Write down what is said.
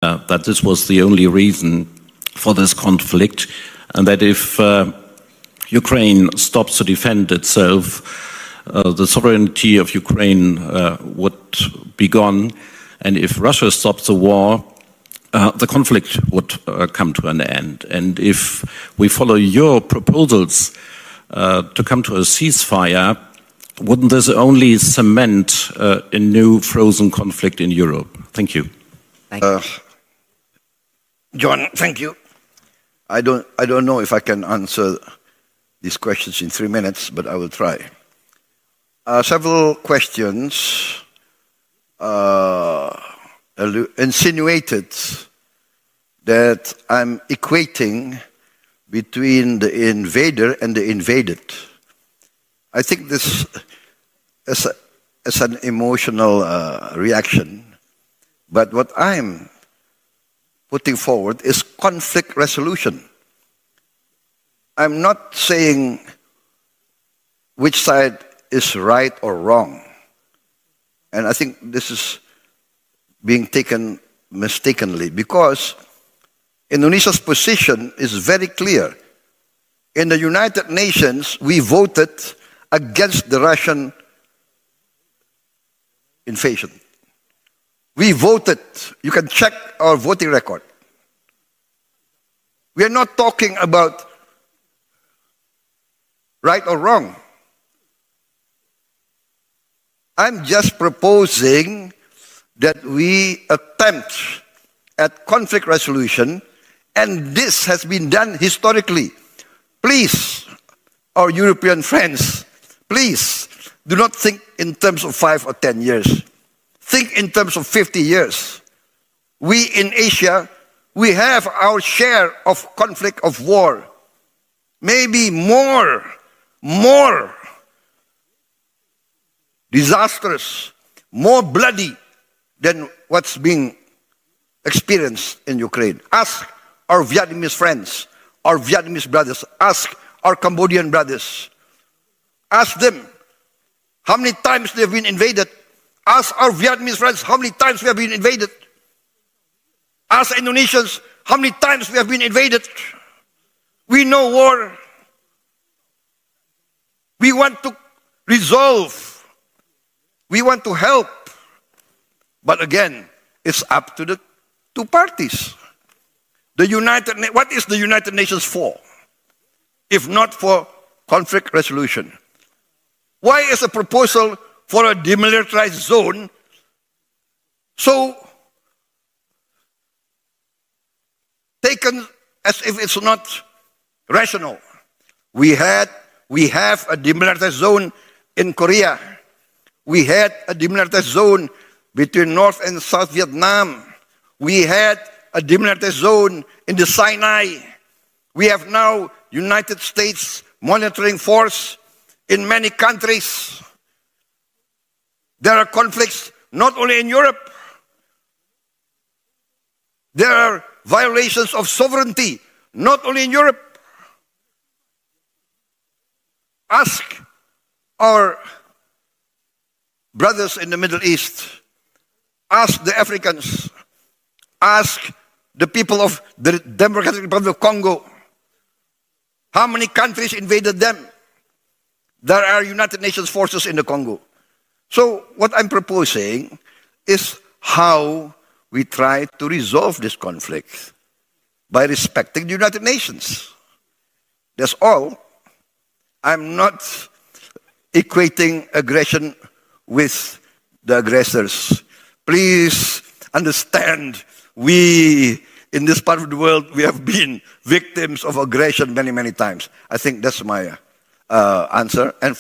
that this was the only reason for this conflict, and that if Ukraine stops to defend itself, the sovereignty of Ukraine would be gone, and if Russia stops the war, the conflict would come to an end. And if we follow your proposals to come to a ceasefire, wouldn't this only cement a new frozen conflict in Europe? Thank you. John, thank you. I don't know if I can answer these questions in 3 minutes, but I will try. Several questions insinuated that I'm equating between the invader and the invaded. I think this is an emotional reaction, but what I'm putting forward is conflict resolution. I'm not saying which side is right or wrong. And I think this is being taken mistakenly, because Indonesia's position is very clear. In the United Nations, we voted against the Russian invasion. We voted. You can check our voting record. We are not talking about right or wrong. I'm just proposing that we attempt at conflict resolution, and this has been done historically. Please, our European friends, please do not think in terms of 5 or 10 years. Think in terms of 50 years. We in Asia, we have our share of conflict, of war. Maybe more disastrous, more bloody than what's being experienced in Ukraine. Ask our Vietnamese friends, our Vietnamese brothers, ask our Cambodian brothers. Ask them how many times they've been invaded. Ask our Vietnamese friends how many times we have been invaded. Ask Indonesians how many times we have been invaded. We know war. We want to resolve. We want to help. But again, it's up to the two parties. What is the United Nations for, if not for conflict resolution? Why is a proposal for a demilitarized zone so taken as if it's not rational? We have a demilitarized zone in Korea. We had a demilitarized zone between North and South Vietnam. We had a demilitarized zone in the Sinai. We have now United States monitoring force in many countries. There are conflicts not only in Europe. There are violations of sovereignty not only in Europe. Ask our brothers in the Middle East. Ask the Africans. Ask the people of the Democratic Republic of Congo. How many countries invaded them? There are United Nations forces in the Congo. So what I'm proposing is how we try to resolve this conflict by respecting the United Nations. That's all. I'm not equating aggression with the aggressors. Please understand, we in this part of the world, we have been victims of aggression many, many times. I think that's my answer. And